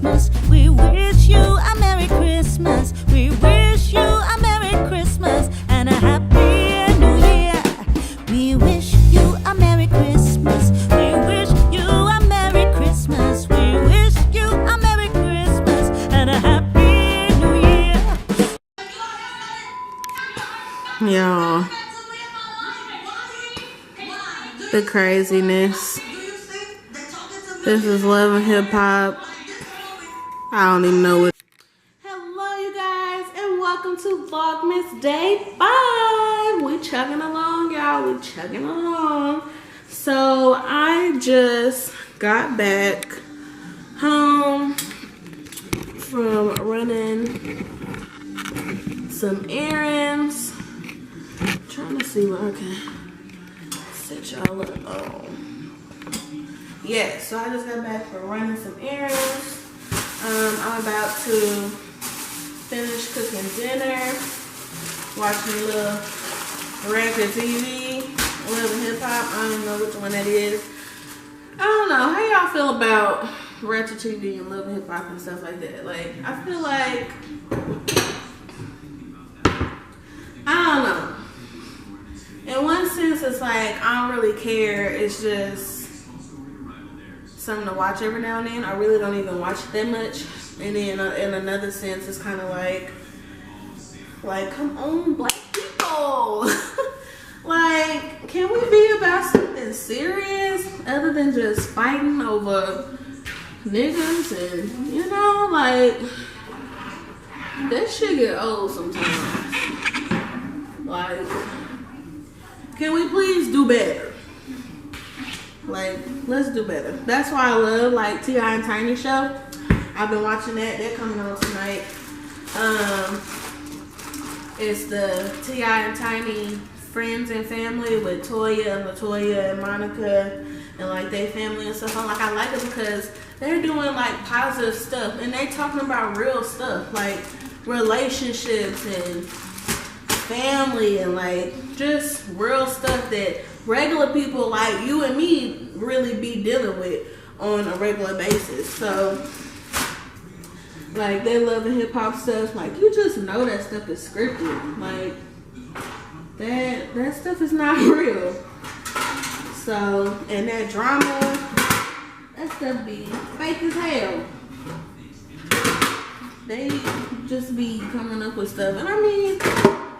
Christmas. We wish you a Merry Christmas. We wish you a Merry Christmas and a Happy New Year. We wish you a Merry Christmas. We wish you a Merry Christmas. We wish you a Merry Christmas and a Happy New Year. Y'all, the craziness. This is Love and Hip Hop. I don't even know what. Hello, you guys, and welcome to Vlogmas Day 5. We chugging along, y'all. We chugging along. So I just got back home from running some errands. I'm trying to see what I can set y'all up on. Yeah, so I just got back from running some errands. I'm about to finish cooking dinner, watching a little regular TV, Love and Hip Hop. I don't know which one that is. I don't know. How y'all feel about retro TV and Love and Hip Hop and stuff like that? Like, I feel like, I don't know. In one sense, it's like, I don't really care. It's just something to watch every now and then. I really don't even watch it that much. And then in another sense, it's kind of like, come on, black people. Like, can we be about something serious other than just fighting over niggas? And, you know, like, that shit get old sometimes. Like, can we please do better? Like, let's do better. That's why I love, like, T.I. and Tiny show. I've been watching that. They're coming on tonight. It's the T.I. and Tiny friends and family with Toya and Latoya and Monica and, like, their family and stuff. I like it because they're doing, like, positive stuff. And they talking about real stuff, like relationships and family and, like, just real stuff that regular people like you and me really be dealing with on a regular basis. So, like, they love the hip hop stuff. Like, you just know that stuff is scripted. Like, that stuff is not real. So, and that drama, that stuff be fake as hell. They just be coming up with stuff. And I mean,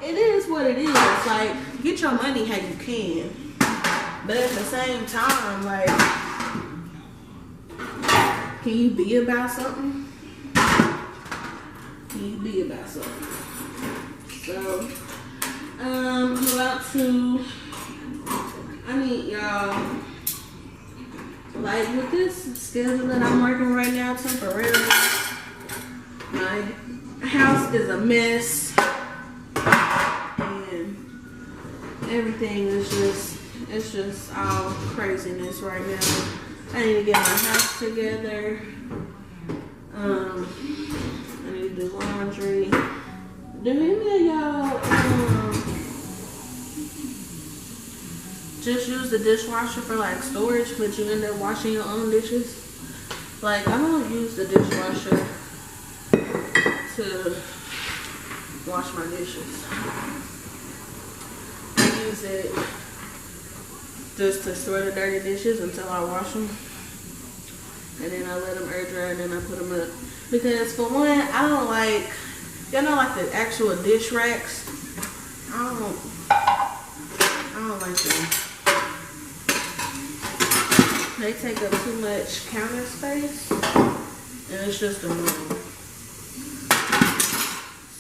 it is what it is. Like, get your money how you can. But at the same time, like, can you be about something? Can you be about something? So, I'm about to, I need y'all, like, with this schedule that I'm working right now temporarily, my house is a mess. And everything is just, it's just all craziness right now. I need to get my house together. I need to do laundry. Do any of y'all just use the dishwasher for, like, storage, but you end up washing your own dishes? Like, I don't use the dishwasher to wash my dishes. I use it just to store the dirty dishes until I wash them. And then I let them air dry and then I put them up. Because for one, I don't like, y'all know, like, the actual dish racks? I don't like them. They take up too much counter space. And it's just annoying.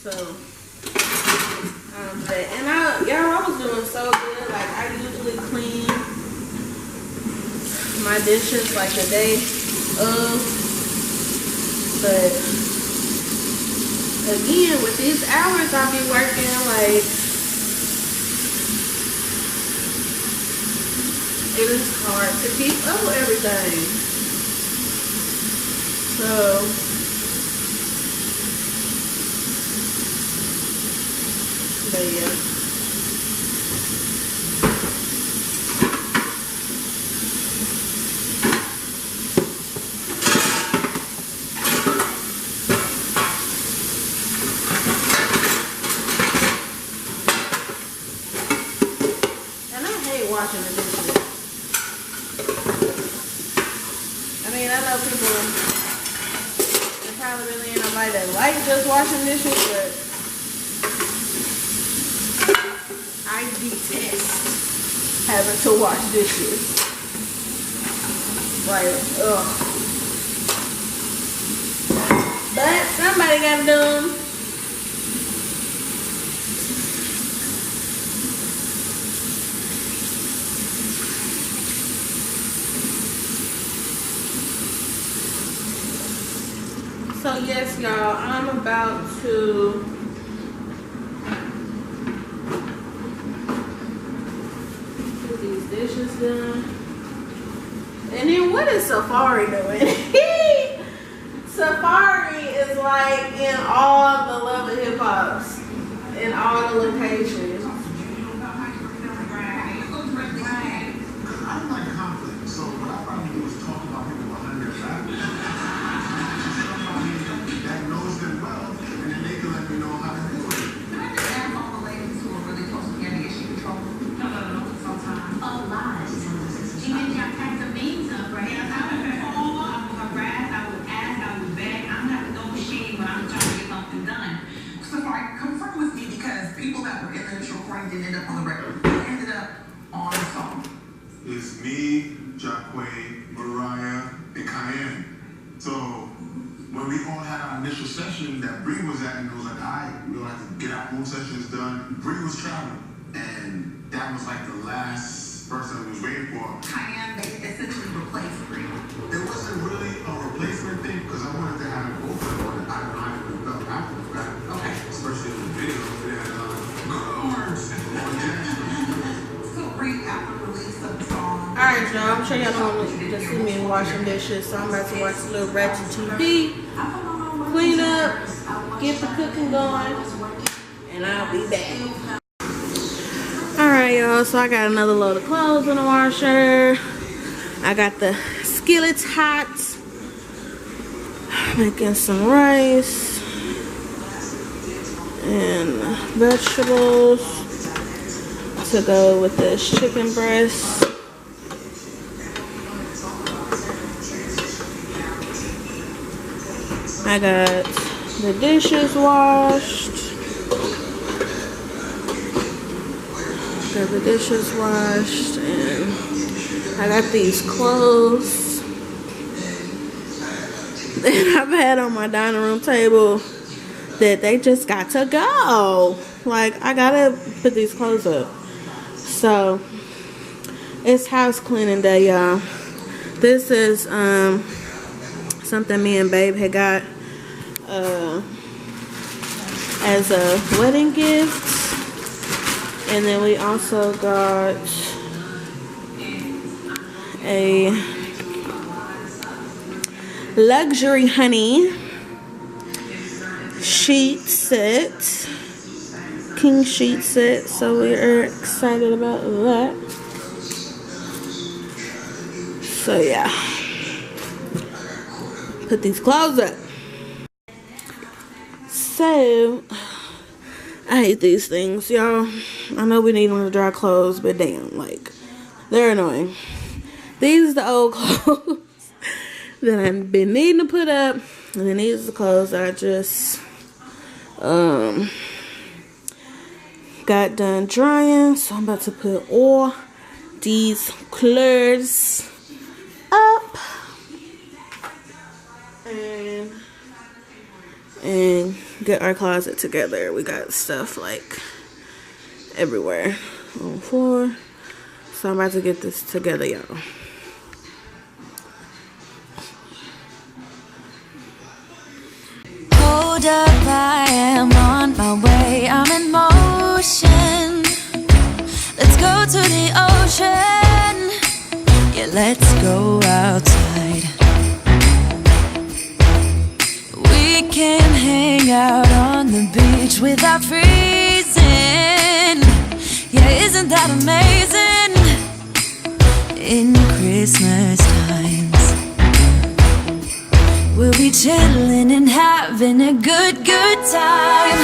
So, and I was doing so good. Like, I usually clean my dishes like the day of, but again, with these hours I be working, like, it is hard to keep up with everything. So, but yeah. washing the dishes. I mean, I know people, there probably really ain't nobody that like just washing dishes, but I detest having to wash dishes. Like, ugh. But somebody gotta do them. So yes, y'all, I'm about to put these dishes done. And then what is Safari doing? Safari is like in all the Love and Hip Hops, in all the locations. I don't like conflict, so what I probably do is talk about people behind their back. That knows them well, and then they can let me know how to do it. Can I just ask all the ladies who are really close to Gabby, is she controlling? No, sometimes. Oh, lies. She made y'all pack the beans up, right? I would call, I would harass, I would ask, I would beg. I'm not no machine when I'm trying to get something done. Safari, confirm with me because people that were in the initial recording didn't end up on the record. Who ended up on the song? It's me, Jacquay, Mariah, and Cayenne. So when we all had our initial session that Bree was at, and it was like, all right, we all have to get our own sessions done. Bree was traveling, and that was like the last person we was waiting for. Cayenne, they essentially replaced Bree. It wasn't really a replacement thing because I wanted to have both of them. I don't know how it felt after the fact. Okay. Especially in the video, they had guards on So Bree, after release of the song. Alright, y'all, I'm sure y'all don't just see me washing dishes, so I'm about to watch a little Ratchet TV, clean up, get the cooking going, and I'll be back. Alright, y'all, so I got another load of clothes in the washer. I got the skillets hot, making some rice and vegetables to go with this chicken breast. I got the dishes washed. And I got these clothes that I've had on my dining room table that they just got to go. Like, I gotta put these clothes up. So it's house cleaning day, y'all. This is something me and Babe had got as a wedding gift. And then we also got a luxury honey sheet set, king sheet set. So we're excited about that. So yeah, put these clothes up. So I hate these things, y'all. I know we need them to dry clothes, but damn, like, they're annoying. These are the old clothes that I've been needing to put up, and then these are the clothes that I just got done drying. So I'm about to put all these clothes up and get our closet together. We got stuff like everywhere on the floor. So I'm about to get this together, y'all. Hold up, I am on my way. I'm in motion. Let's go to the ocean. Yeah, let's go outside. We can hang out on the beach without freezing. Yeah, isn't that amazing? In Christmas times, we'll be chilling and having a good time.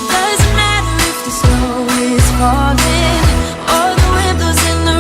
Doesn't matter if the snow is falling or the wind blows in the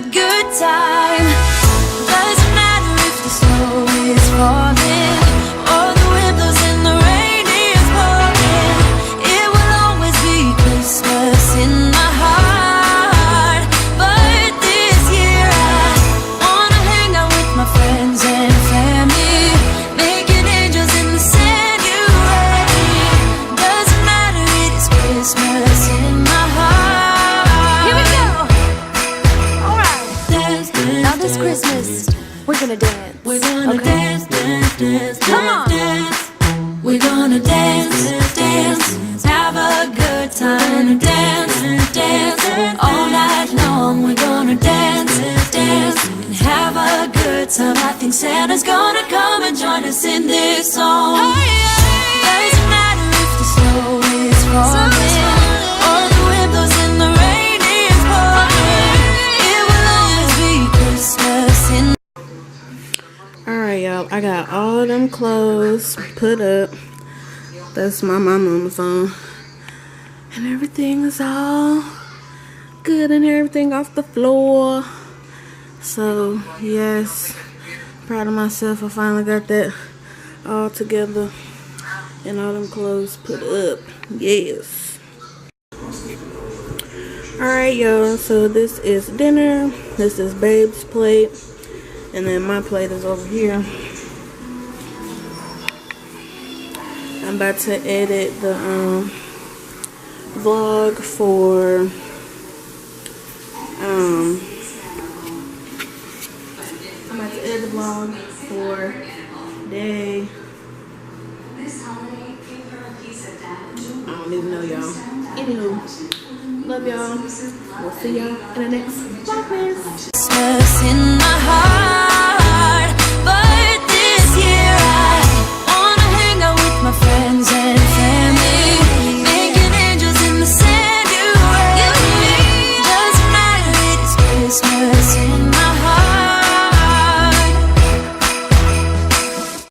good, good time. Doesn't matter if the snow is falling or the wind blows and the rain is pouring. It will always be Christmas in my heart. But this year I wanna hang out with my friends and family, making angels in the sanctuary. Doesn't matter, it is Christmas in my heart. Here we go. All right. Dance, dance, now this Christmas, we're gonna dance. We're gonna dance, dance, dance. Come on. Dance. We're gonna dance, dance, have a good time. Dance, dance, all night long. We're gonna dance, dance, and have a good time. I think Santa's gonna come and join us in this song. Doesn't matter if the snow is falling or the wind blows and the rain is pouring. It will always be Christmas in. Alright, y'all. I got all them clothes put up. That's my mama on the phone. And everything is all good and everything off the floor. So, yes. Proud of myself. I finally got that all together. And all them clothes put up. Yes. Alright, y'all. So, this is dinner. This is Babe's plate. And then my plate is over here. I'm about to edit the vlog for I'm about to edit the vlog for day. I don't even know, y'all. Anywho, love y'all. We'll see y'all in the next Vlogmas. Christmas in my heart.